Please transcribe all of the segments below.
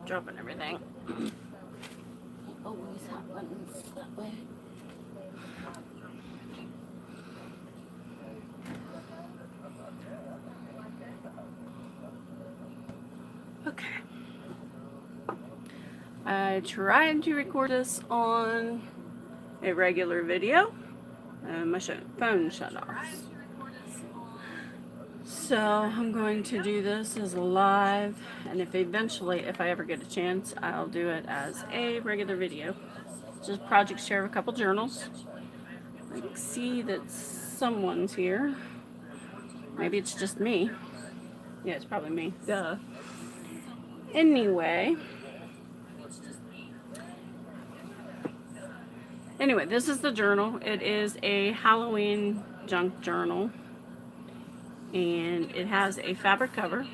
Dropping everything. Always happens that way. Okay. I tried to record this on a regular video, and my phone shut off. So I'm going to do this as live, and if I ever get a chance, I'll do it as a regular video. Just project share of a couple journals. I can see that someone's here. Maybe it's just me. Yeah, it's probably me. Duh. Anyway, this is the journal. It is a Halloween junk journal, and it has a fabric cover.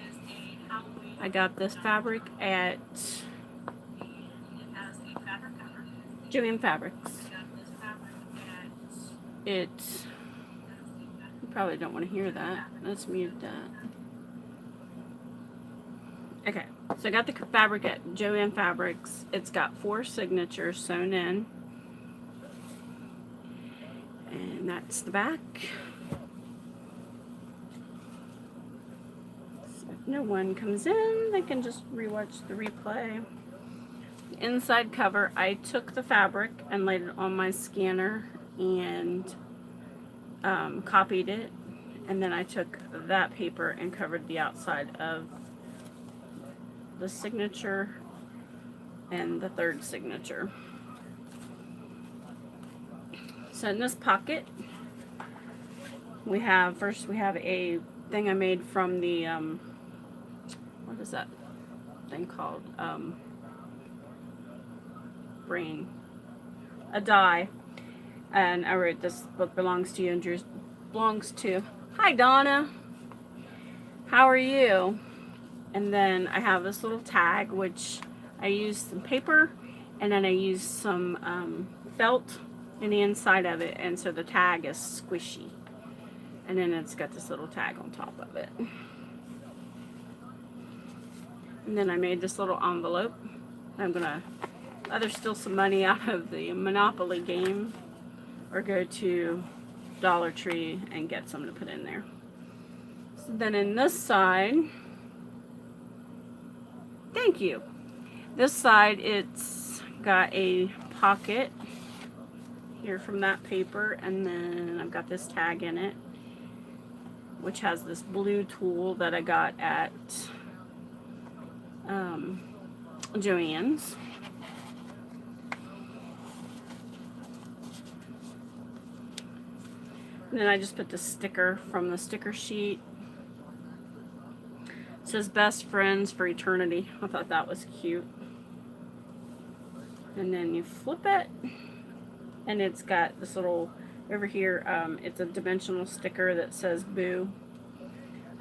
I got this fabric at Joann Fabrics. You probably don't want to hear that. Let's mute that. Okay, so I got the fabric at Joann Fabrics. It's got 4 signatures sewn in. And that's the back. So if no one comes in, they can just rewatch the replay. The inside cover, I took the fabric and laid it on my scanner and copied it. And then I took that paper and covered the outside of the signature and the 3rd signature. So in this pocket, we have a thing I made from the, what is that thing called? Brain. A die. And I wrote, "This book belongs to you," and Drew's belongs to. Hi, Donna. How are you? And then I have this little tag, which I used some paper, and then I used some felt in the inside of it, and so the tag is squishy. And then it's got this little tag on top of it. And then I made this little envelope. I'm gonna either steal some money out of the Monopoly game or go to Dollar Tree and get some to put in there. So then in this side, thank you. This side, it's got a pocket here from that paper, and then I've got this tag in it, which has this blue tool that I got at Joann's. And then I just put the sticker from the sticker sheet. It says "Best Friends for Eternity." I thought that was cute. And then you flip it, and it's got this little, over here, it's a dimensional sticker that says "Boo."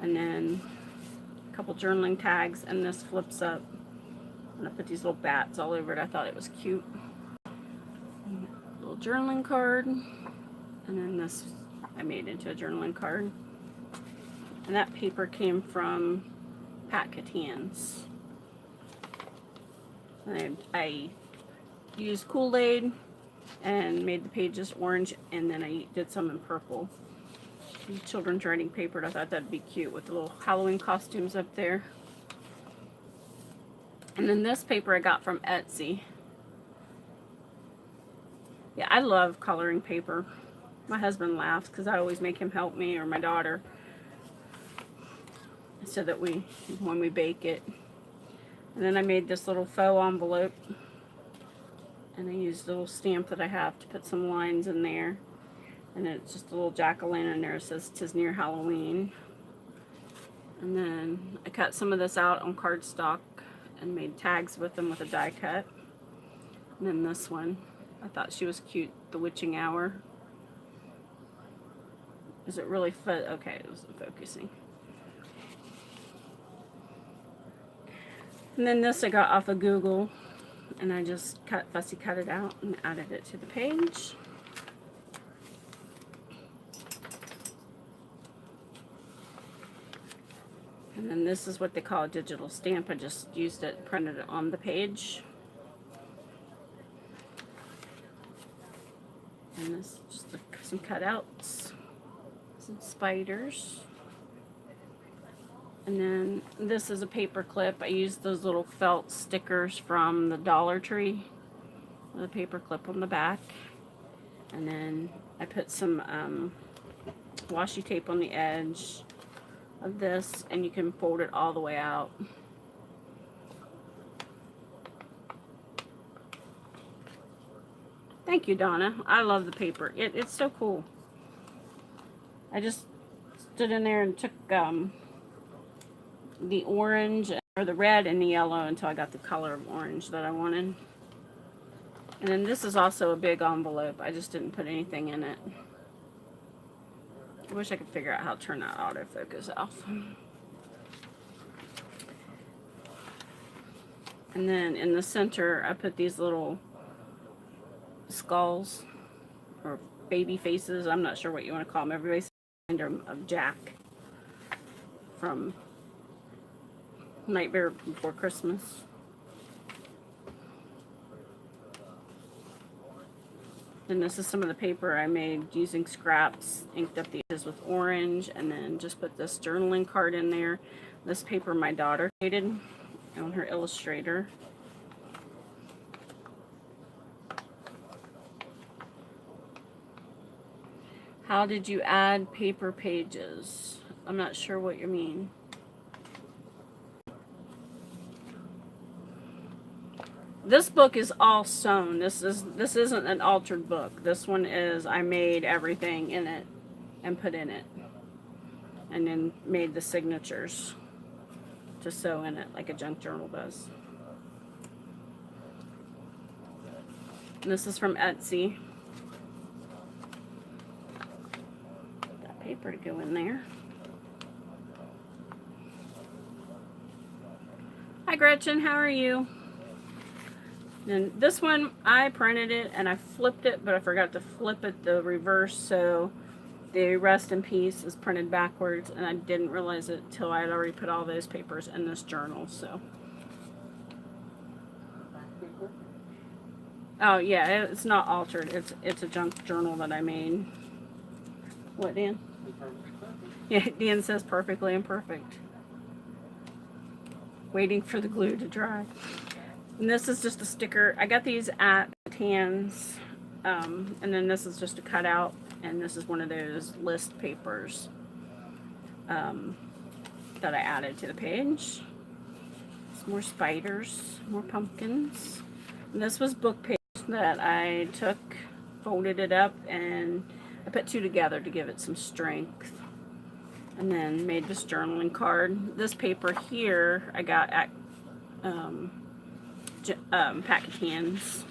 And then a couple journaling tags, and this flips up. And I put these little bats all over it. I thought it was cute. Little journaling card. And then this I made into a journaling card. And that paper came from Pat Catan's. And I used Kool-Aid and made the pages orange, and then I did some in purple. Children's writing paper. I thought that'd be cute with the little Halloween costumes up there. And then this paper I got from Etsy. Yeah, I love coloring paper. My husband laughs because I always make him help me, or my daughter, so that when we bake it. And then I made this little faux envelope, and I used a little stamp that I have to put some lines in there. And then it's just a little jack-o'-lantern there. It says "'Tis near Halloween." And then I cut some of this out on cardstock and made tags with them with a die cut. And then this one, I thought she was cute, "The Witching Hour." Is it really okay, it wasn't focusing. And then this I got off of Google, and I just fussy cut it out and added it to the page. And then this is what they call a digital stamp. I just used it, printed it on the page. And this is just some cutouts, some spiders. And then this is a paper clip. I used those little felt stickers from the Dollar Tree with a paper clip on the back. And then I put some washi tape on the edge of this, and you can fold it all the way out. Thank you, Donna. I love the paper. It's so cool. I just stood in there and took the orange, or the red and the yellow, until I got the color of orange that I wanted. And then this is also a big envelope. I just didn't put anything in it. I wish I could figure out how to turn that autofocus off. And then in the center, I put these little skulls, or baby faces. I'm not sure what you want to call them. Everybody's of Jack from Nightmare Before Christmas. And this is some of the paper I made using scraps, inked up the edges with orange, and then just put this journaling card in there. This paper my daughter created on her Illustrator. How did you add paper pages? I'm not sure what you mean. This book is all sewn. This isn't an altered book. This one is, I made everything in it and put in it, and then made the signatures to sew in it like a junk journal does. And this is from Etsy. That paper to go in there. Hi Gretchen, how are you? And this one, I printed it and I flipped it, but I forgot to flip it the reverse, so the rest in peace is printed backwards, and I didn't realize it till I had already put all those papers in this journal. So, oh yeah, it's not altered. It's a junk journal that I made. What, Dan? Yeah, Dan says perfectly imperfect. Waiting for the glue to dry. And this is just a sticker. I got these at Tans, and then this is just a cutout, and this is one of those list papers that I added to the page. Some more spiders, more pumpkins. And this was book page that I took, folded it up, and I put two together to give it some strength. And then made this journaling card. This paper here I got at Packetans.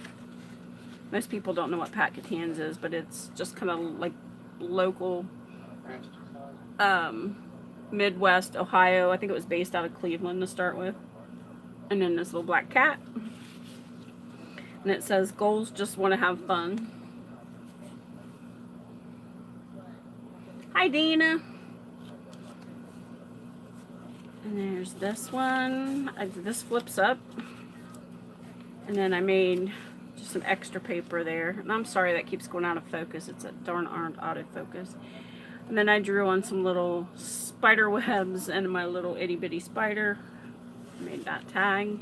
Most people don't know what Packetans is, but it's just kind of like local Midwest Ohio. I think it was based out of Cleveland to start with. And then this little black cat. And it says, "Goals just want to have fun." Hi Dana. And there's this one. This flips up. And then I made just some extra paper there. And I'm sorry that keeps going out of focus. It's a darn autofocus. And then I drew on some little spider webs and my little itty bitty spider. Made that tag.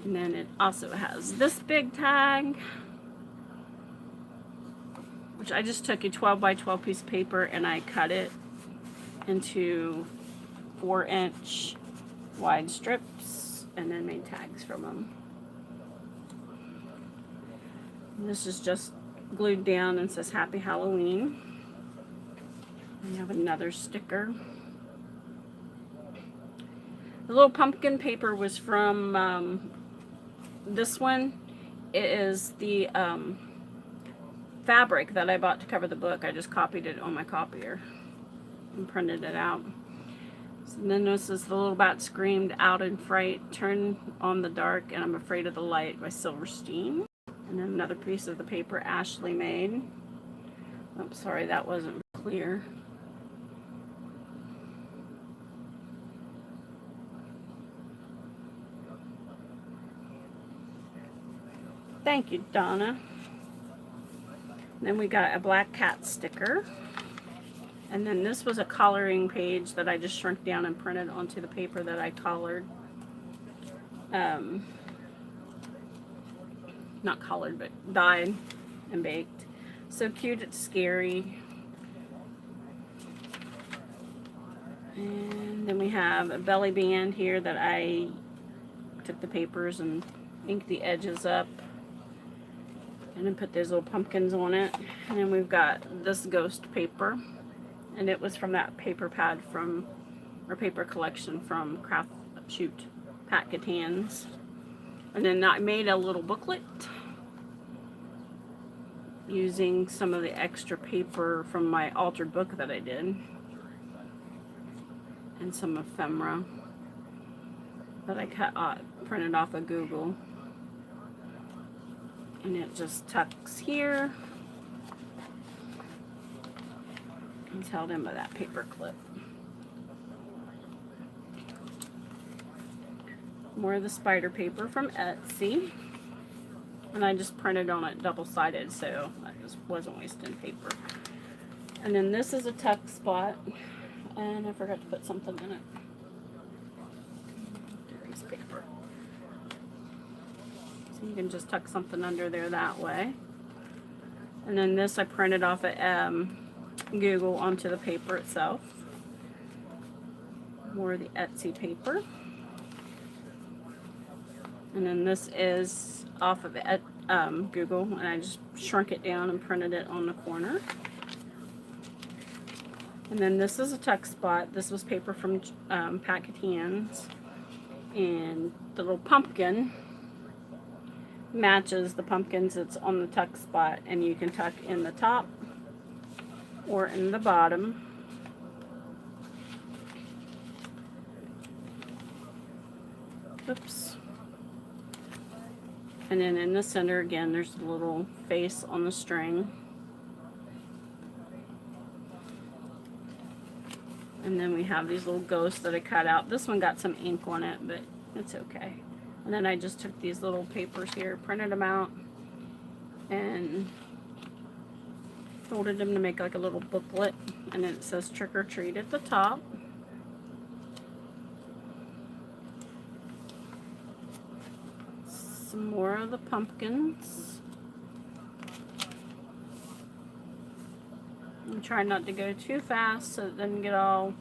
And then it also has this big tag, which I just took a 12 by 12 piece of paper and I cut it into 4-inch wide strips and then made tags from them. And this is just glued down and says Happy Halloween. We have another sticker. The little pumpkin paper was from this one. It is the fabric that I bought to cover the book. I just copied it on my copier and printed it out. So then this is The Little Bat Screamed Out in Fright, Turn on the Dark, and I'm Afraid of the Light by Silverstein. And then another piece of the paper Ashley made. Oops, sorry, that wasn't clear. Thank you, Donna. Then we got a black cat sticker. And then this was a coloring page that I just shrunk down and printed onto the paper that I colored. Not colored, but dyed and baked. So cute, it's scary. And then we have a belly band here that I took the papers and inked the edges up. And then put those little pumpkins on it. And then we've got this ghost paper. And it was from that paper pad from, or paper collection from Pat Catan's. And then I made a little booklet using some of the extra paper from my altered book that I did. And some ephemera that I printed off of Google. And it just tucks here. It's held in by that paper clip. More of the spider paper from Etsy. And I just printed on it double-sided, so I just wasn't wasting paper. And then this is a tuck spot. And I forgot to put something in it. Piece of paper. So you can just tuck something under there that way. And then this I printed off at Google onto the paper itself. More of the Etsy paper. And then this is off of Google, and I just shrunk it down and printed it on the corner. And then this is a tuck spot. This was paper from Pat Catan's. And the little pumpkin matches the pumpkins that's on the tuck spot, and you can tuck in the top or in the bottom. Oops. And then in the center again, there's a little face on the string. And then we have these little ghosts that I cut out. This one got some ink on it, but it's okay. And then I just took these little papers here, printed them out, and folded them to make like a little booklet. And then it says trick or treat at the top. Some more of the pumpkins. I'm trying not to go too fast so it doesn't get all...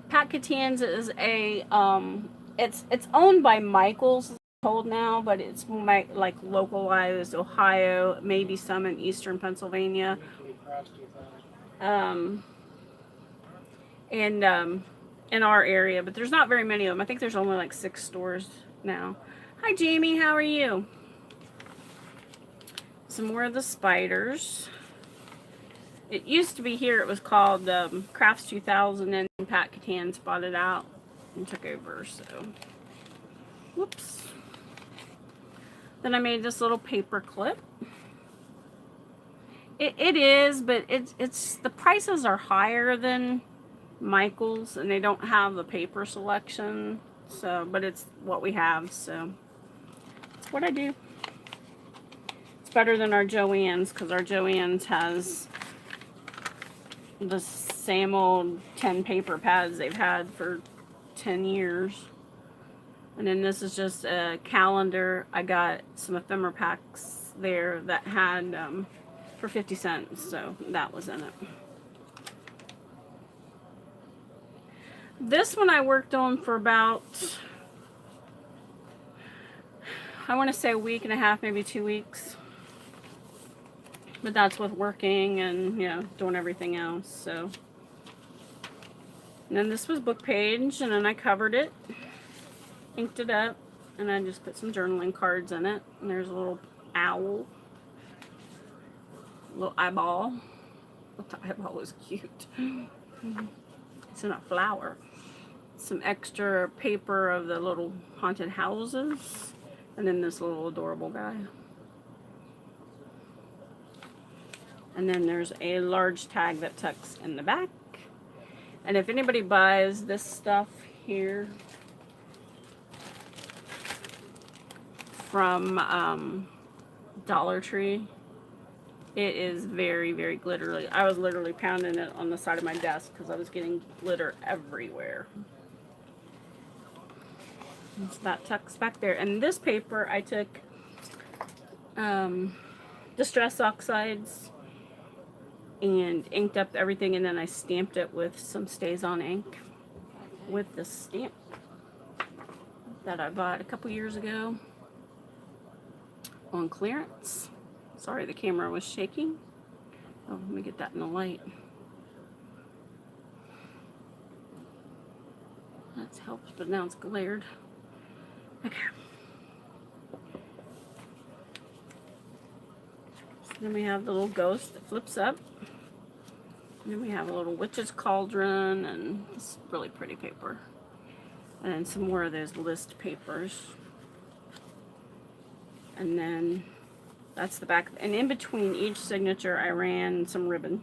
Pat Catan's is a, it's owned by Michaels, told now, but it's like localized Ohio, maybe some in eastern Pennsylvania. In our area, but there's not very many of them. I think there's only like 6 stores now. Hi Jamie, how are you? Some more of the spiders. It used to be here, it was called Crafts 2000, and Pat Catan's bought it out and took over, so whoops. Then I made this little paper clip. It is, but it's the prices are higher than Michaels, and they don't have the paper selection, so, but it's what we have, so it's what I do. It's better than our Joann's, because our Joann's has the same old 10 paper pads they've had for 10 years. And then this is just a calendar. I got some ephemera packs there that had for 50 cents, so that was in it. This one I worked on for about, I want to say a week and a half, maybe 2 weeks. But that's with working and, you know, doing everything else, so. And then this was book page, and then I covered it, inked it up, and I just put some journaling cards in it. And there's a little owl, little eyeball. The eyeball is cute. It's in a flower. Some extra paper of the little haunted houses, and then this little adorable guy. And then there's a large tag that tucks in the back. And if anybody buys this stuff here, from Dollar Tree. It is very, very glittery. I was literally pounding it on the side of my desk because I was getting glitter everywhere. And so that tucks back there. And this paper, I took Distress Oxides and inked up everything, and then I stamped it with some StazOn ink with this stamp that I bought a couple years ago on clearance. Sorry, the camera was shaking. Oh, let me get that in the light. That helps, but now it's glared. Okay. So then we have the little ghost that flips up. And then we have a little witch's cauldron, and it's really pretty paper. And then some more of those list papers. And then that's the back. And in between each signature, I ran some ribbon.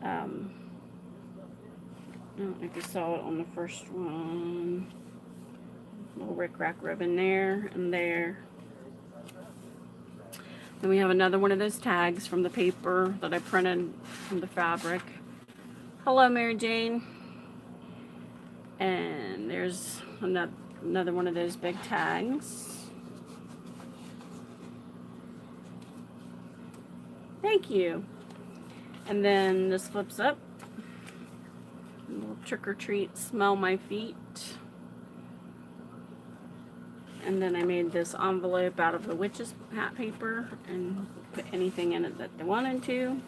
I don't know if you saw it on the first one. Little rickrack ribbon there and there. Then we have another one of those tags from the paper that I printed from the fabric. Hello, Mary Jane. And there's another one of those big tags. Thank you. And then this flips up. A little trick or treat, smell my feet. And then I made this envelope out of the witch's hat paper and put anything in it that they wanted to.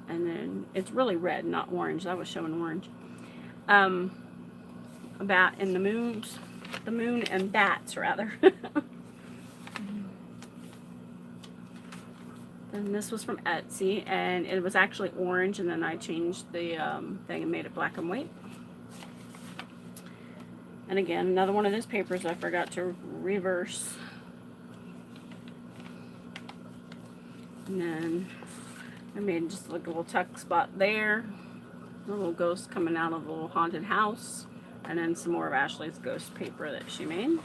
And then it's really red, not orange. That was showing orange. A bat and the moon and bats rather. And this was from Etsy, and it was actually orange, and then I changed the thing and made it black and white. And again, another one of those papers I forgot to reverse. And then I made just like a little tuck spot there. A little ghost coming out of a little haunted house. And then some more of Ashley's ghost paper that she made.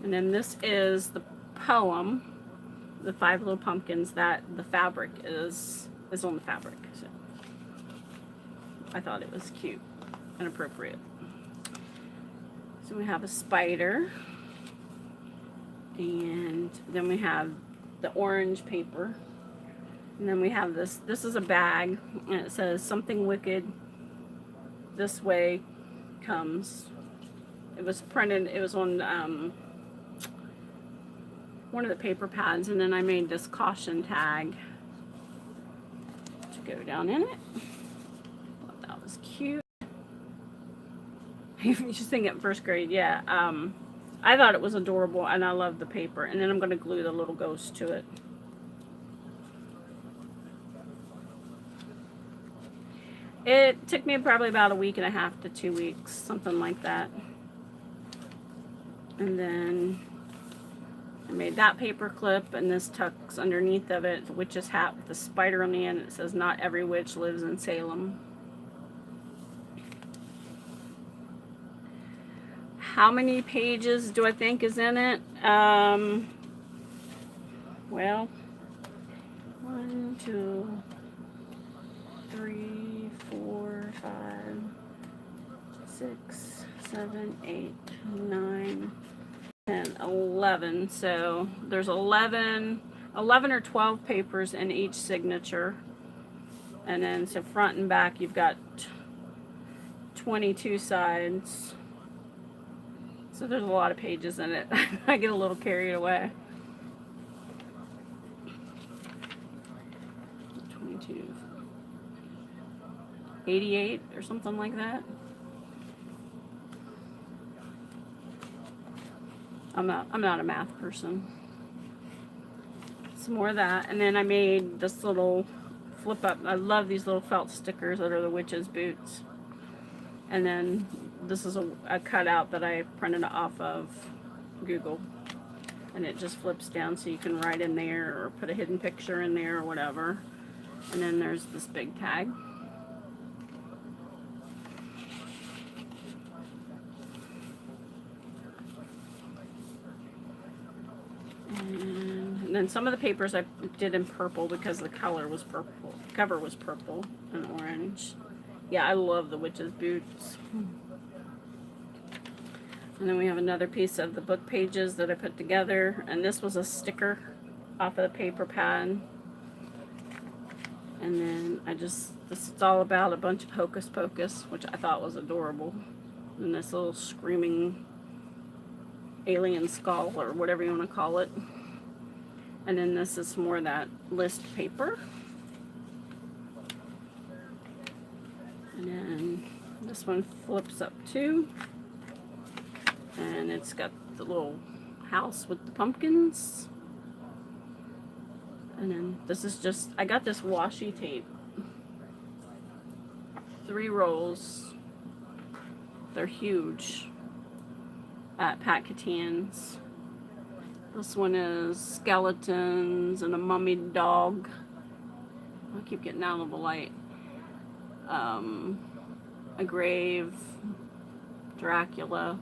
And then this is the poem, The Five Little Pumpkins, that the fabric is on the fabric. So I thought it was cute and appropriate. So we have a spider. And then we have the orange paper. And then we have this. This is a bag. And it says, something wicked this way comes. It was printed. It was on one of the paper pads. And then I made this caution tag to go down in it. Thought that was cute. You just think in first grade, yeah. I thought it was adorable, and I love the paper. And then I'm going to glue the little ghost to it. It took me probably about a week and a half to 2 weeks, something like that. And then I made that paper clip, and this tucks underneath of it, the witch's hat with the spider on the end. It says, not every witch lives in Salem. How many pages do I think is in it? Well, 1, 2, 3, 4, 5, 6, 7, 8, 9, 10, 11. So there's 11 or 12 papers in each signature. And then so front and back you've got 22 sides. So there's a lot of pages in it. I get a little carried away. 22, 88 or something like that. I'm not a math person. Some more of that, and then I made this little flip up. I love these little felt stickers that are the witch's boots. And then this is a cutout that I printed off of Google, and it just flips down so you can write in there or put a hidden picture in there or whatever. And then there's this big tag. And then some of the papers I did in purple because the color was purple. The cover was purple and orange. Yeah, I love the witch's boots. And then we have another piece of the book pages that I put together. And this was a sticker off of the paper pad. And then this is all about a bunch of Hocus Pocus, which I thought was adorable. And this little screaming alien skull, or whatever you want to call it. And then this is more of that list paper. And then this one flips up too. And it's got the little house with the pumpkins. And then this is just, I got this washi tape. 3 rolls. They're huge at Pat Catan's. This one is skeletons and a mummied dog. I keep getting out of the light. A grave, Dracula.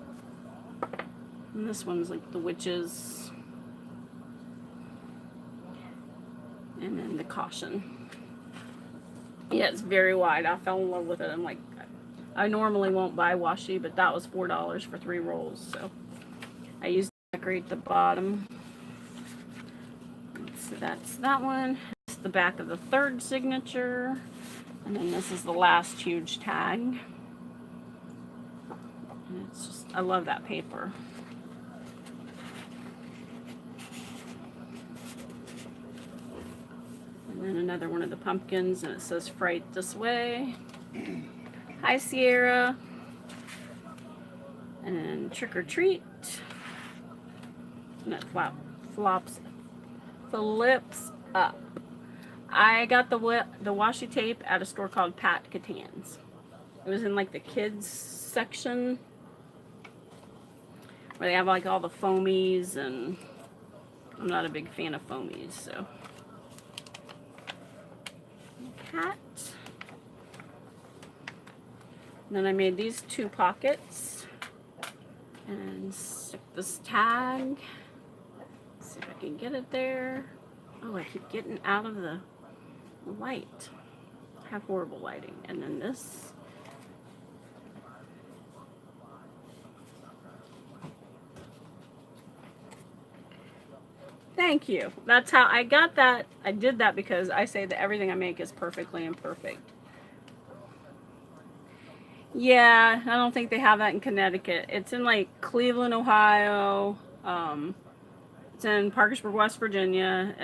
And this one's like the witches. And then the caution. Yeah, it's very wide. I fell in love with it. I'm like, I normally won't buy washi, but that was $4 for 3 rolls. So I used to decorate the bottom. So that's that one. It's the back of the 3rd signature. And then this is the last huge tag. And it's just, I love that paper. And then another one of the pumpkins, and it says Fright This Way. Hi, Sierra. And then Trick or Treat. And it flips up. I got the washi tape at a store called Pat Catan's. It was in like the kids section where they have like all the foamies, and I'm not a big fan of foamies, so. Cat. And then I made these 2 pockets and stick this tag. Let's see if I can get it there. Oh, I keep getting out of the light. I have horrible lighting. And then this. Thank you. That's how I got that. I did that because I say that everything I make is perfectly imperfect. Yeah, I don't think they have that in Connecticut. It's in like Cleveland, Ohio. It's in Parkersburg, West Virginia.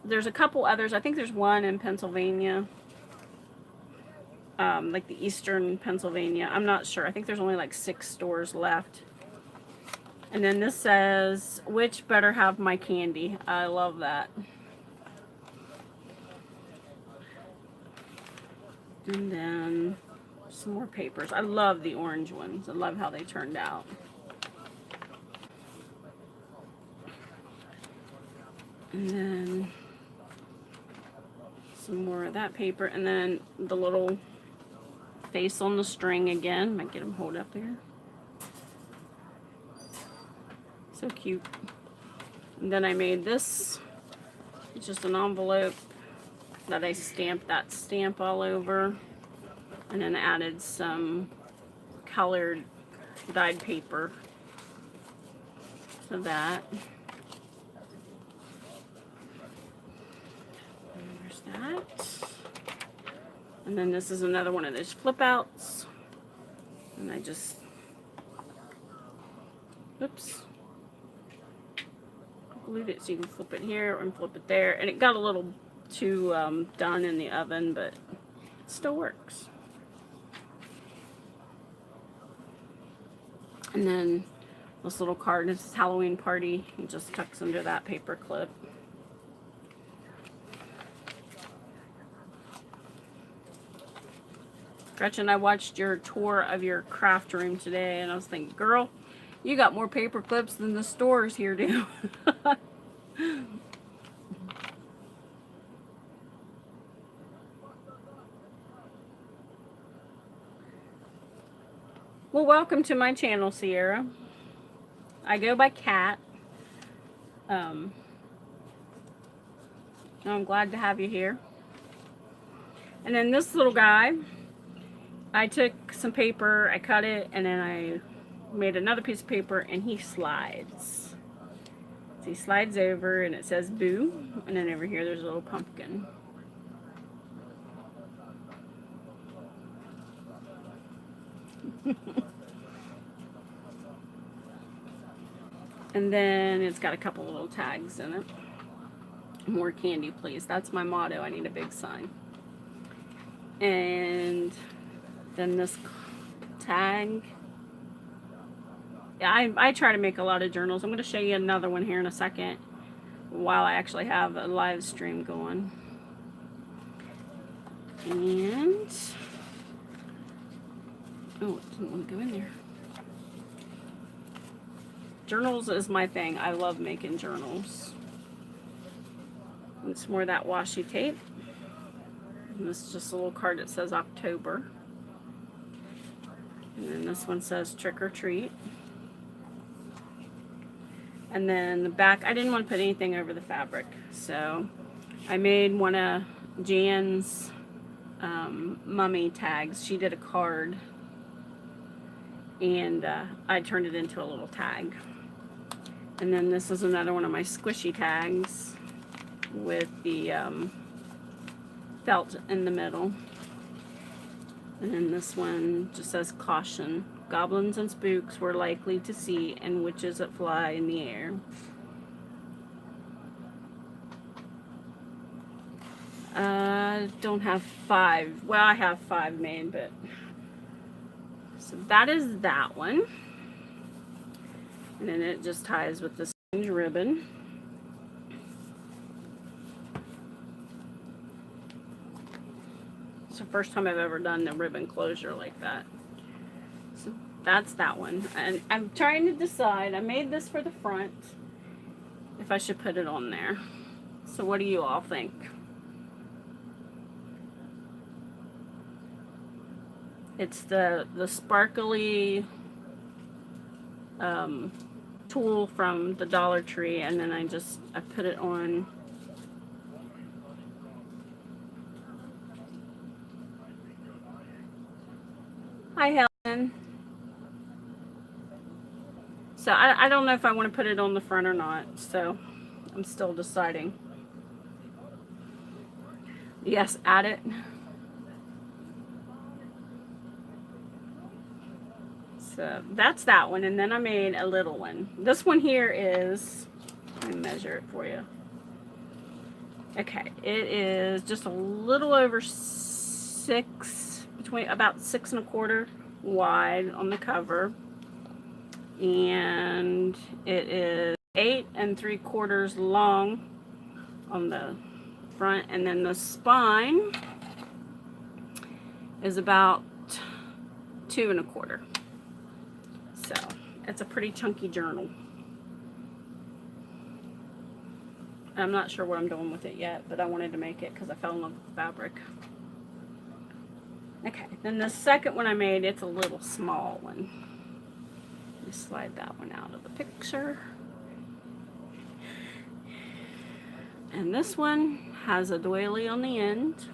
There's a couple others. I think there's one in Pennsylvania. Like the eastern Pennsylvania. I'm not sure. I think there's only like 6 stores left. And then this says, "Which better have my candy?" I love that. And then some more papers. I love the orange ones. I love how they turned out. And then some more of that paper. And then the little face on the string again. Might get them hold up there. So cute. And then I made this. It's just an envelope that I stamped that stamp all over. And then added some colored dyed paper to that. And there's that. And then this is another one of those flip outs. And I just, oops. Glued it so you can flip it here and flip it there. And it got a little too done in the oven, but it still works. And then this little card, this is Halloween party. It just tucks under that paper clip. Gretchen, I watched your tour of your craft room today, and I was thinking, girl, you got more paper clips than the stores here do. Well, welcome to my channel, Sierra. I go by Kat. I'm glad to have you here. And then this little guy, I took some paper, I cut it, and then I made another piece of paper, and he slides. So he slides over, and it says boo, and then over here there's a little pumpkin. And then it's got a couple little tags in it. More candy, please. That's my motto. I need a big sign. And then this tag. Yeah, I try to make a lot of journals. I'm going to show you another one here in a second while I actually have a live stream going. And oh, it didn't want to go in there. Journals is my thing. I love making journals. It's more that washi tape. And this is just a little card that says October. And then this one says trick or treat. And then the back, I didn't want to put anything over the fabric. So I made one of Jan's mummy tags. She did a card. And I turned it into a little tag. And then this is another one of my squishy tags with the felt in the middle. And then this one just says caution. Goblins and spooks we're likely to see, and witches that fly in the air. Don't have 5. Well, I have 5 made, but so that is that one. And then it just ties with this ribbon. It's the first time I've ever done the ribbon closure like that. So that's that one. And I'm trying to decide. I made this for the front, if I should put it on there. So what do you all think? It's the sparkly tool from the Dollar Tree, and then I put it on. Hi, Helen. So I don't know if I want to put it on the front or not, so I'm still deciding. Yes, add it. So that's that one, and then I made a little one. This one here is, let me measure it for you. Okay, it is just a little over 6, between about 6 1/4 wide on the cover, and it is 8 3/4 long on the front, and then the spine is about 2 1/4. So it's a pretty chunky journal. I'm not sure what I'm doing with it yet, but I wanted to make it because I fell in love with the fabric. Okay, then the second one I made, it's a little small one. Let me slide that one out of the picture. And this one has a doily on the end.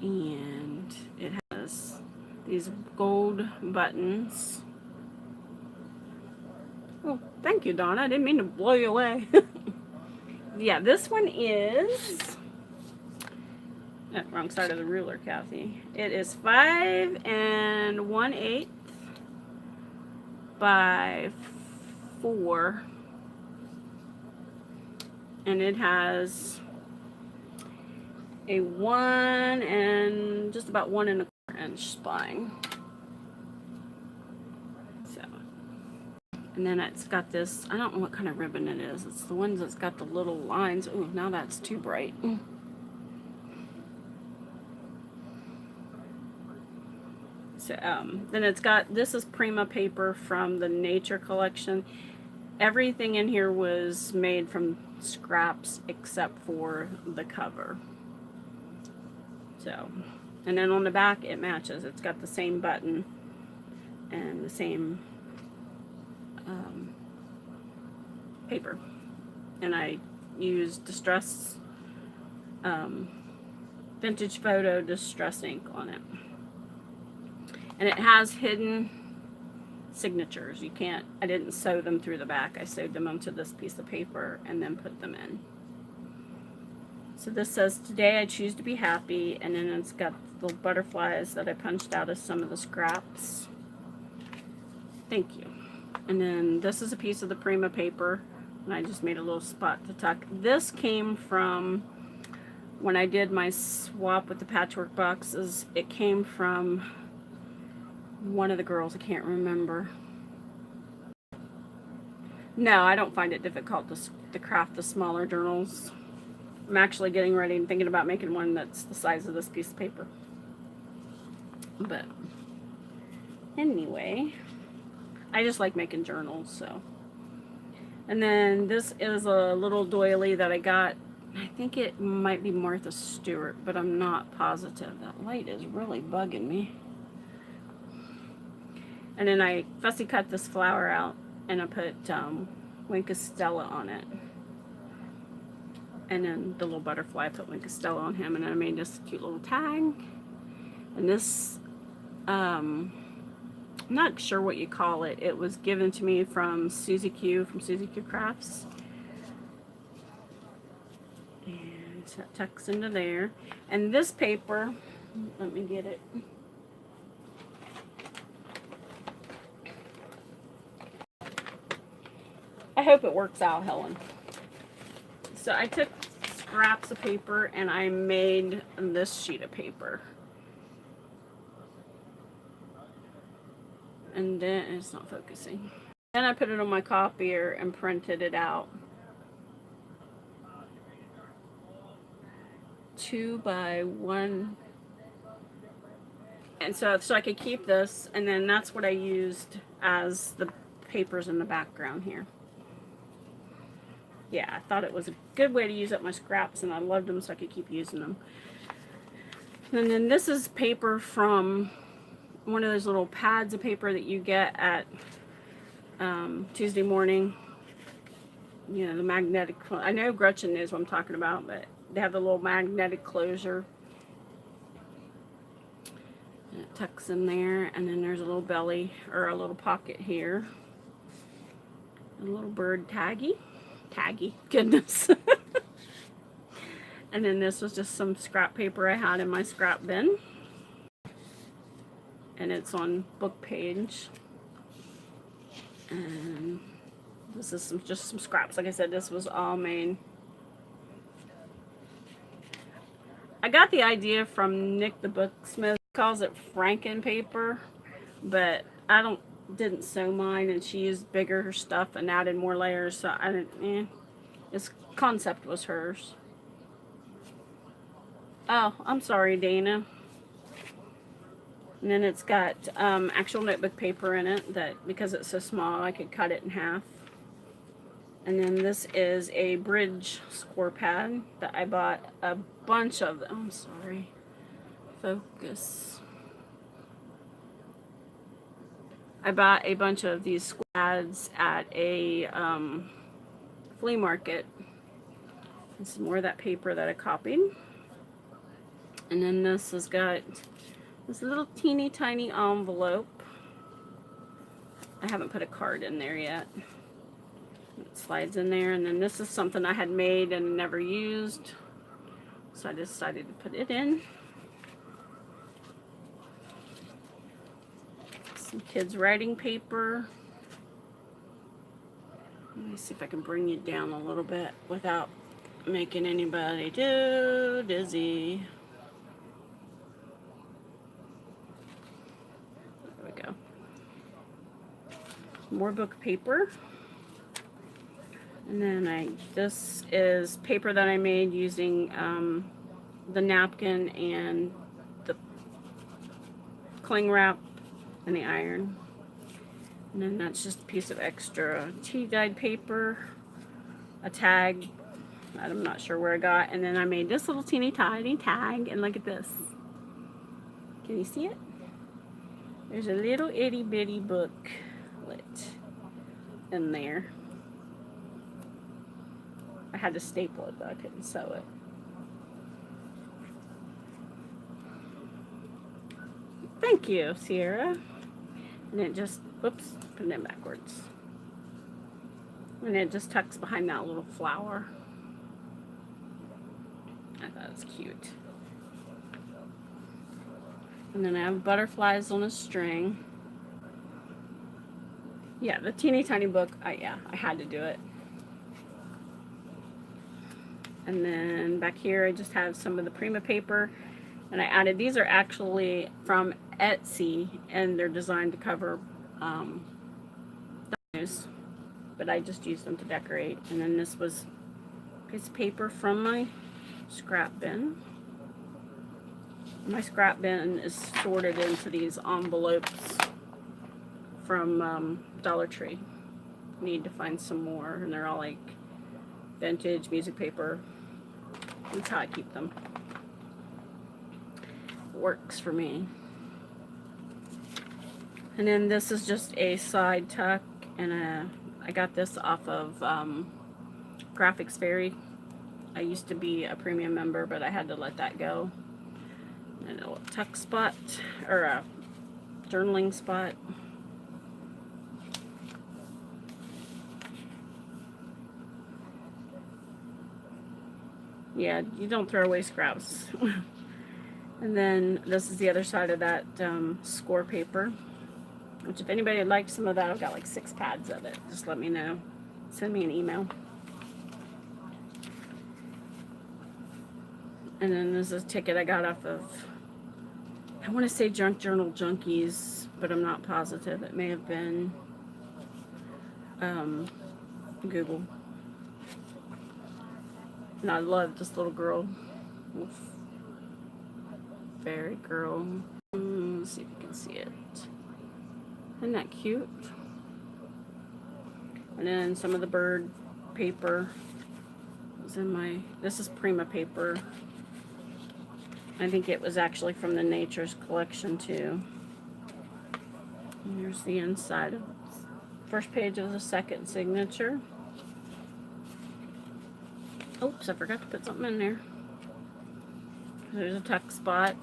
And it has these gold buttons. Oh, thank you, Donna. I didn't mean to blow you away. Yeah, this one is... Oh, wrong side of the ruler, Kathy. It is 5 1/8 by 4. And it has a 1 and just about 1 1/4 inch spine. So, and then it's got this, I don't know what kind of ribbon it is. It's the ones that's got the little lines. Oh, now that's too bright. So, then it's got, this is Prima paper from the Nature collection. Everything in here was made from scraps except for the cover. So, and then on the back it matches. It's got the same button and the same paper. And I use distress, vintage photo distress ink on it. And it has hidden signatures. You can't, I didn't sew them through the back. I sewed them onto this piece of paper and then put them in. So this says, today I choose to be happy, and then it's got little butterflies that I punched out of some of the scraps. Thank you. And then this is a piece of the Prima paper, and I just made a little spot to tuck. This came from when I did my swap with the patchwork boxes. It came from one of the girls, I can't remember. No, I don't find it difficult to craft the smaller journals. I'm actually getting ready and thinking about making one that's the size of this piece of paper. But anyway, I just like making journals, so. And then this is a little doily that I got. I think it might be Martha Stewart, but I'm not positive. That light is really bugging me. And then I fussy cut this flower out, and I put Wink of Stella on it. And then the little butterfly, I put Wink of Stella on him, and then I made this cute little tag. And this, I'm not sure what you call it. It was given to me from Susie Q, from Susie Q Crafts. And so that tucks into there. And this paper, let me get it. I hope it works out, Helen. So I took scraps of paper and I made this sheet of paper. And then it's not focusing. Then I put it on my copier and printed it out. 2 by 1. And so I could keep this, and then that's what I used as the papers in the background here. Yeah, I thought it was a good way to use up my scraps, and I loved them, so I could keep using them. And then this is paper from one of those little pads of paper that you get at Tuesday Morning. You know, the magnetic, I know Gretchen knows what I'm talking about, but they have the little magnetic closure. And it tucks in there, and then there's a little belly, or a little pocket here. A little bird taggy, goodness. And then this was just some scrap paper I had in my scrap bin. And it's on book page. And this is just some scraps. Like I said, this was all made. I got the idea from Nick the Booksmith. He calls it Franken paper, but I didn't sew mine, and she used bigger stuff and added more layers, so I didn't, this concept was hers. Oh, I'm sorry, Dana. And then it's got actual notebook paper in it, that because it's so small I could cut it in half. And then this is a bridge score pad that I bought a bunch of them. I'm sorry. Focus. I bought a bunch of these score pads at a flea market. And some more of that paper that I copied. And then this has got this little teeny tiny envelope. I haven't put a card in there yet. It slides in there, and then this is something I had made and never used, so I decided to put it in. Some kids' writing paper. Let me see if I can bring you down a little bit without making anybody too dizzy. There we go. More book paper. And then this is paper that I made using the napkin and the cling wrap and the iron. And then that's just a piece of extra tea dyed paper, a tag that I'm not sure where I got. And then I made this little teeny tiny tag, and look at this. Can you see it? There's a little itty bitty booklet in there. I had to staple it, but I couldn't sew it. Thank you, Sierra. And it just, whoops, put it backwards. And it just tucks behind that little flower. I thought it was cute. And then I have butterflies on a string. Yeah, the teeny tiny book, I had to do it. And then back here I just have some of the Prima paper. And I added, these are actually from Etsy, and they're designed to cover the news. But I just used them to decorate. And then this was a piece of paper from my scrap bin. My scrap bin is sorted into these envelopes from Dollar Tree. Need to find some more, and they're all like vintage music paper. That's how I keep them. Works for me. And then this is just a side tuck, and I got this off of Graphics Fairy. I used to be a premium member, but I had to let that go. And a little tuck spot, or a journaling spot. Yeah, you don't throw away scraps. And then this is the other side of that score paper, which if anybody would like some of that, I've got like 6 pads of it. Just let me know. Send me an email. And then this is a ticket I got off of, I want to say Junk Journal Junkies, but I'm not positive. It may have been Google. And I love this little girl. Fairy girl. Let's see if you can see it. Isn't that cute? And then some of the bird paper was in my, this is Prima paper. I think it was actually from the Nature's collection too. And here's the inside of first page of the second signature. Oops, I forgot to put something in there. There's a tuck spot.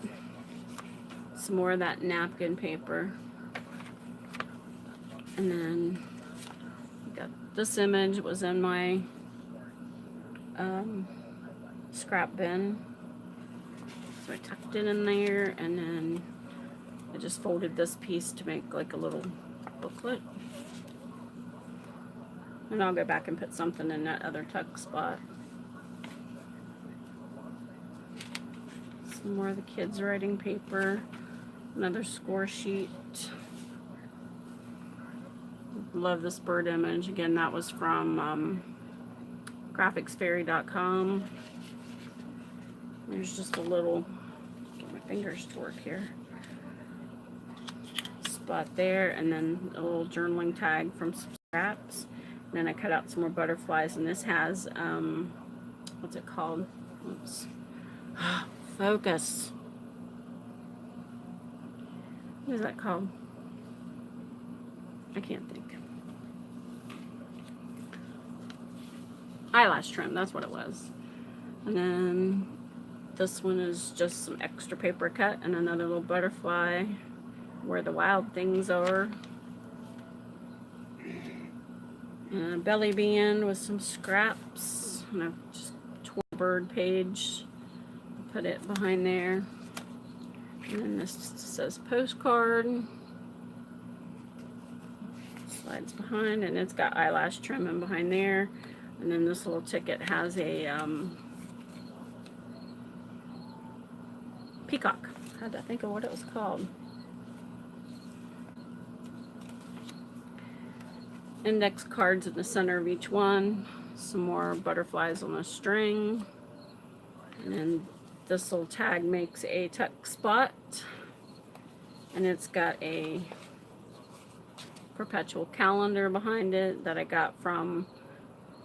Some more of that napkin paper. And then got this image. It was in my scrap bin. So I tucked it in there, and then I just folded this piece to make like a little booklet. And I'll go back and put something in that other tuck spot. Some more of the kids' writing paper. Another score sheet. Love this bird image. Again, that was from graphicsfairy.com. There's just a little, get my fingers to work here, spot there, and then a little journaling tag from some scraps. And then I cut out some more butterflies, and this has, what's it called? Oops. Focus. What is that called? I can't think. Eyelash trim, that's what it was. And then this one is just some extra paper cut and another little butterfly where the wild things are. And a belly band with some scraps. And I've just tore a bird page. Put it behind there. And then this says postcard. Slides behind, and it's got eyelash trimming behind there. And then this little ticket has a peacock. I had to think of what it was called. Index cards in the center of each one. Some more butterflies on a string. And then this little tag makes a tuck spot. And it's got a perpetual calendar behind it that I got from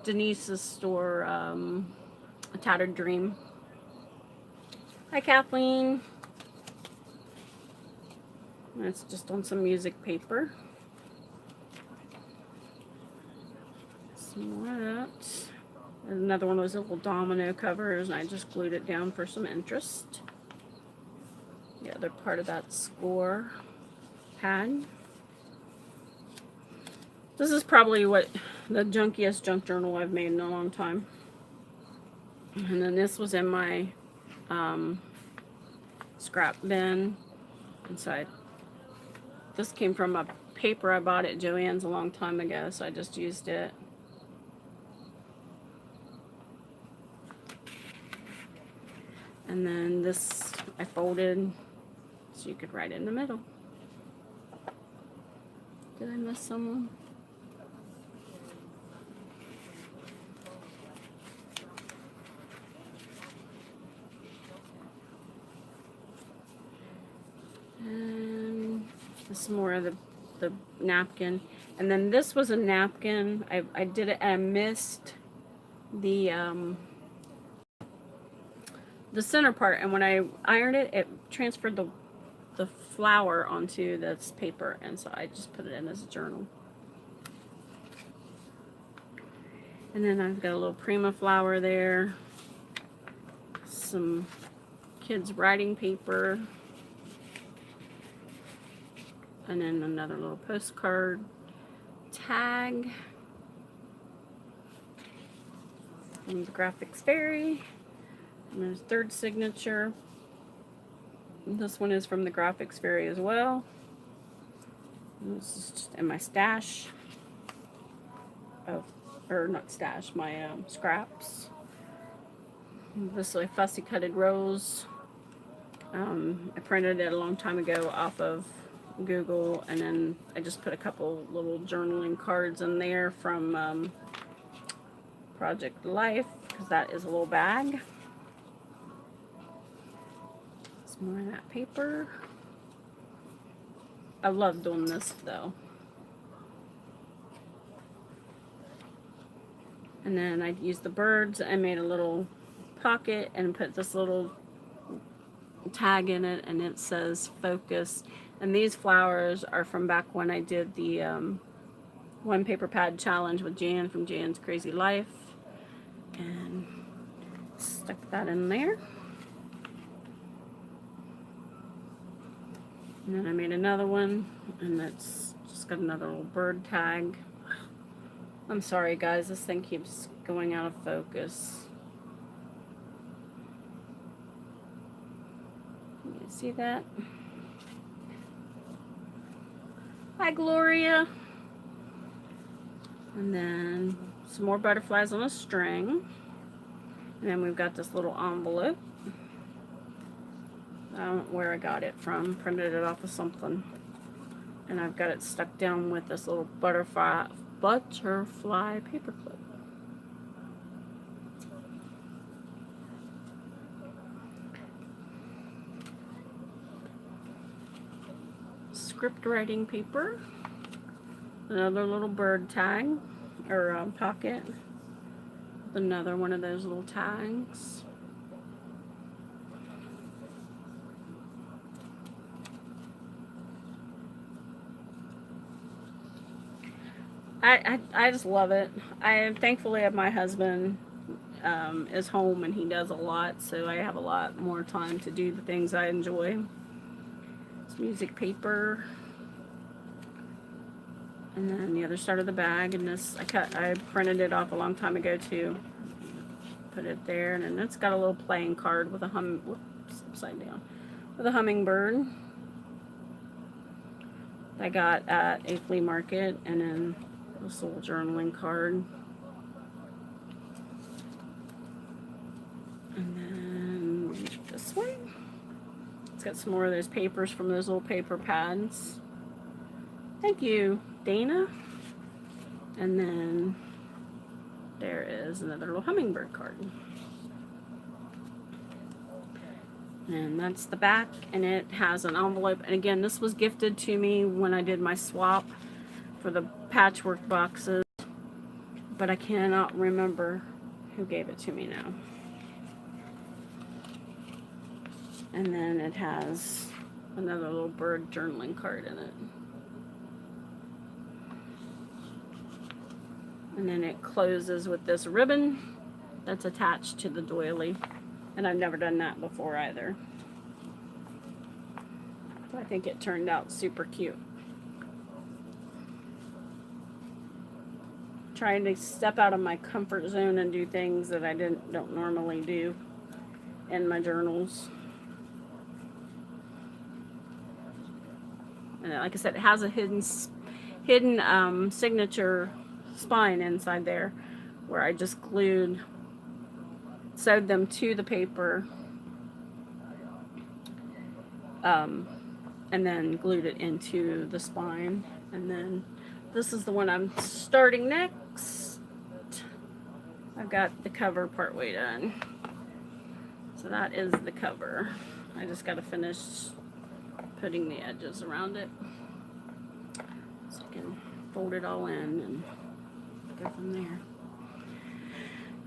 Denise's store, A Tattered Dream. Hi, Kathleen. That's just on some music paper. Some more of that. Another one of those little domino covers, and I just glued it down for some interest. The other part of that score pad. This is probably what the junkiest junk journal I've made in a long time. And then this was in my scrap bin inside. This came from a paper I bought at Joann's a long time ago, so I just used it. And then this I folded so you could write in the middle. Did I miss someone? And this is more of the napkin. And then this was a napkin. I did it and I missed the center part, and when I ironed it, it transferred the flower onto this paper, and so I just put it in as a journal. And then I've got a little Prima flower there, some kids writing paper, and then another little postcard tag from the Graphics Fairy. And there's third signature. This one is from the Graphics Fairy as well. And this is just in my stash. Oh, or not stash, my scraps. This is a Fussy Cutted Rose. I printed it a long time ago off of Google, and then I just put a couple little journaling cards in there from Project Life, because that is a little bag. More of that paper. I love doing this though. And then I used the birds. I made a little pocket and put this little tag in it, and it says focus. And these flowers are from back when I did the one paper pad challenge with Jan from Jan's Crazy Life, and stuck that in there. And then I made another one, and it's just got another little bird tag. I'm sorry guys, this thing keeps going out of focus. Can you see that? Hi Gloria. And then some more butterflies on a string. And then we've got this little envelope. I don't know where I got it from. Printed it off of something. And I've got it stuck down with this little butterfly paper clip. Script writing paper. Another little bird tag, or pocket. Another one of those little tags. I just love it. I thankfully have my husband is home, and he does a lot, so I have a lot more time to do the things I enjoy. It's music paper, and then the other side of the bag, and this I printed it off a long time ago too. Put it there, and then it's got a little playing card with a whoops, upside down, with a hummingbird I got at a flea market, and then this little journaling card. And then this one. It's got some more of those papers from those little paper pads. Thank you, Dana. And then there is another little hummingbird card. And that's the back, and it has an envelope. And again, this was gifted to me when I did my swap for the patchwork boxes, but I cannot remember who gave it to me now. And then it has another little bird journaling card in it. And then it closes with this ribbon, that's attached to the doily. And I've never done that before either. So I think it turned out super cute. Trying to step out of my comfort zone and do things that I don't normally do in my journals. And like I said, it has a hidden signature spine inside there, where I just sewed them to the paper, and then glued it into the spine. And then this is the one I'm starting next. I've got the cover partway done. So that is the cover. I just got to finish putting the edges around it, so I can fold it all in and go from there.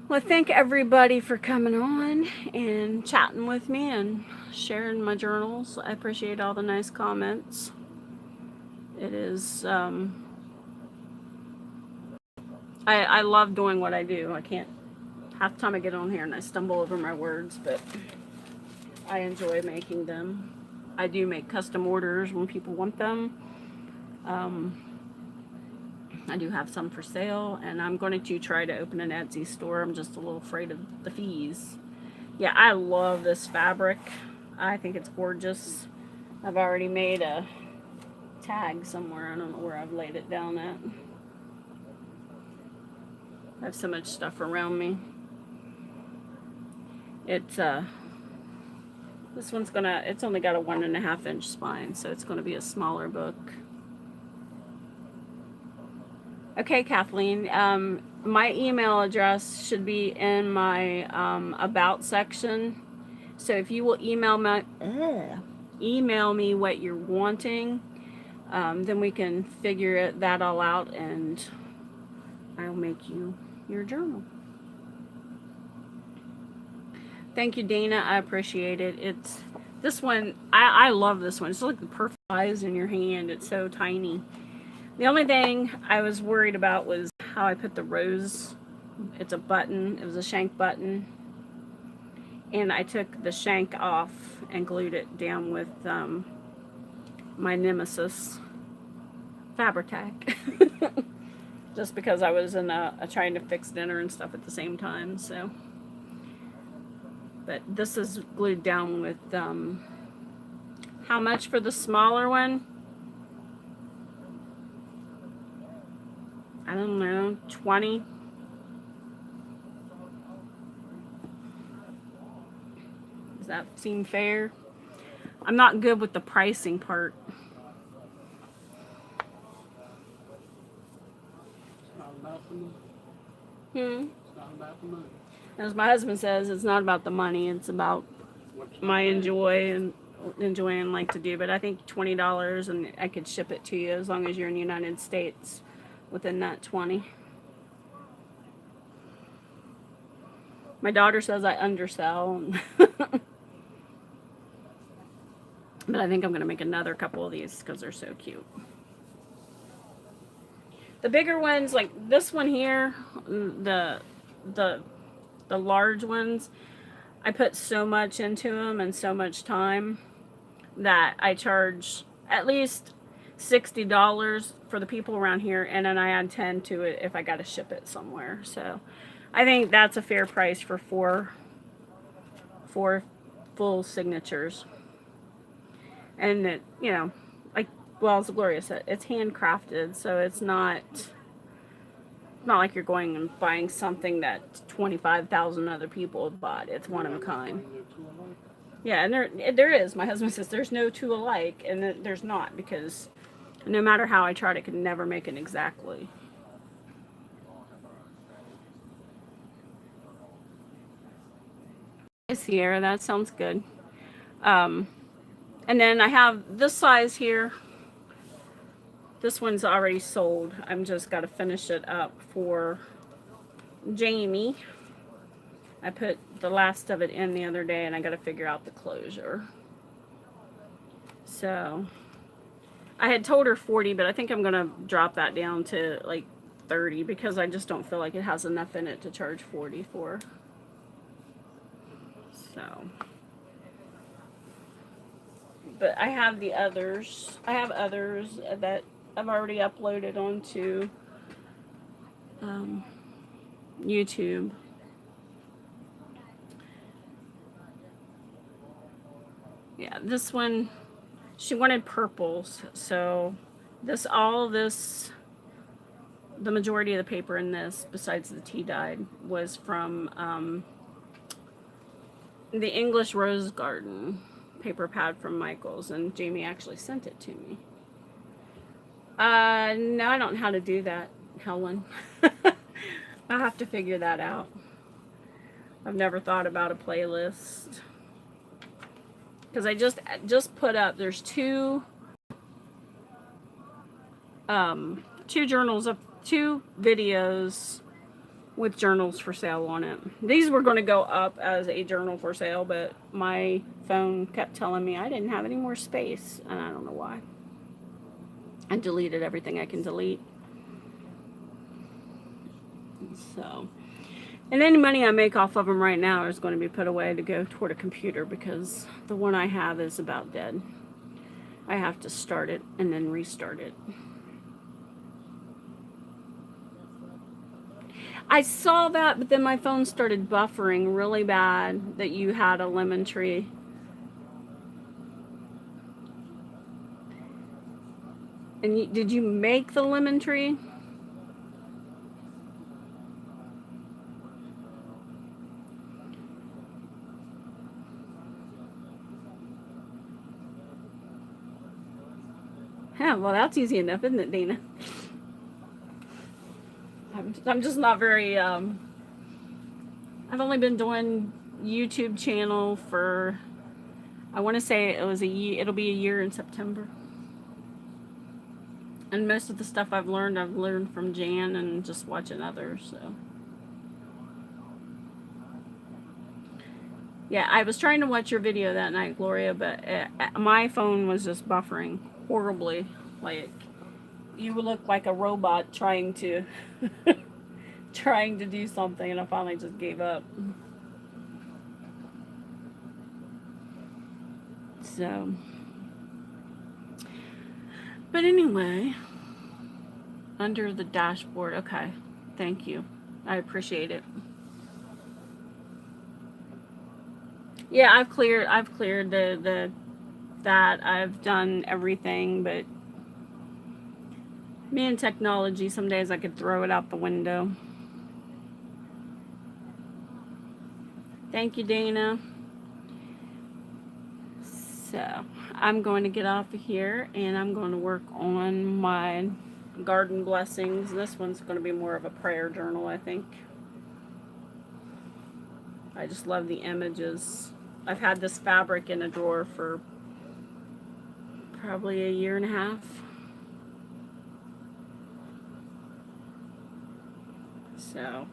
Well, thank everybody for coming on and chatting with me and sharing my journals. I appreciate all the nice comments. It is, I love doing what I do. I can't, half the time I get on here and I stumble over my words, but I enjoy making them. I do make custom orders when people want them. I do have some for sale, and I'm going to try to open an Etsy store. I'm just a little afraid of the fees. Yeah, I love this fabric. I think it's gorgeous. I've already made a tag somewhere. I don't know where I've laid it down at. I have so much stuff around me. It's this one's it's only got a 1.5 inch spine, so it's gonna be a smaller book. Okay, Kathleen, my email address should be in my about section. So if you will email me what you're wanting, then we can figure that all out, and I'll make you your journal. Thank you, Dana. I appreciate it. It's this one. I love this one. It's like the perfect size in your hand. It's so tiny. The only thing I was worried about was how I put the rose. It's a button. It was a shank button, and I took the shank off and glued it down with my Nemesis Fabri-Tac. Just because I was in trying to fix dinner and stuff at the same time. So. But this is glued down with, how much for the smaller one? I don't know, 20. Does that seem fair? I'm not good with the pricing part. It's not about the money. It's not about the money. As my husband says, it's not about the money, it's about my enjoying like to do. But I think $20, and I could ship it to you as long as you're in the United States within that 20. My daughter says I undersell. But I think I'm going to make another couple of these because they're so cute. The bigger ones, like this one here, the large ones, I put so much into them and so much time that I charge at least $60 for the people around here, and then I add 10 to it if I got to ship it somewhere. So I think that's a fair price for four full signatures. And it, you know, like, well, as Gloria said, it's handcrafted, so it's not like you're going and buying something that 25,000 other people have bought. It's one of a kind. Yeah, and there is. My husband says there's no two alike, and there's not, because no matter how I tried, I could never make it exactly. Sierra, that sounds good. And then I have this size here. This one's already sold. I'm just got to finish it up for Jamie. I put the last of it in the other day, and I got to figure out the closure. So I had told her 40, but I think I'm going to drop that down to like 30 because I just don't feel like it has enough in it to charge 40 for. So, but I have the others. I have others that I've already uploaded onto YouTube. Yeah, this one, she wanted purples, so the majority of the paper in this, besides the tea dyed, was from the English Rose Garden paper pad from Michaels, and Jamie actually sent it to me. No, I don't know how to do that, Helen. I'll have to figure that out. I've never thought about a playlist. Because I just put up, there's two videos with journals for sale on it. These were going to go up as a journal for sale, but my phone kept telling me I didn't have any more space, and I don't know why. I deleted everything I can delete. So, and any money I make off of them right now is going to be put away to go toward a computer, because the one I have is about dead. I have to start it and then restart it. I saw that, but then my phone started buffering really bad that you had a lemon tree. And did you make the lemon tree? Yeah, well, that's easy enough, isn't it, Dana? I'm just not very, I've only been doing YouTube channel for, I want to say it'll be a year in September. And most of the stuff I've learned from Jan and just watching others, so. Yeah, I was trying to watch your video that night, Gloria, but my phone was just buffering horribly. Like, you look like a robot trying to do something, and I finally just gave up. So, but anyway, under the dashboard. Okay, thank you. I appreciate it. Yeah, I've cleared that. I've done everything, but me and technology, some days I could throw it out the window. Thank you, Dana. So, I'm going to get off of here, and I'm going to work on my garden blessings. This one's going to be more of a prayer journal, I think. I just love the images. I've had this fabric in a drawer for probably a year and a half. So,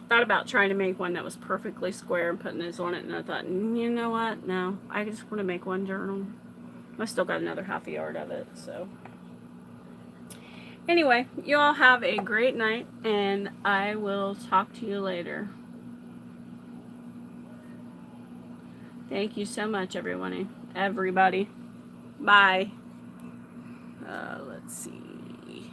thought about trying to make one that was perfectly square and putting this on it, and I thought, you know what? No, I just want to make one journal. I still got another half a yard of it, so. Anyway, you all have a great night, and I will talk to you later. Thank you so much, everybody. Bye. Let's see.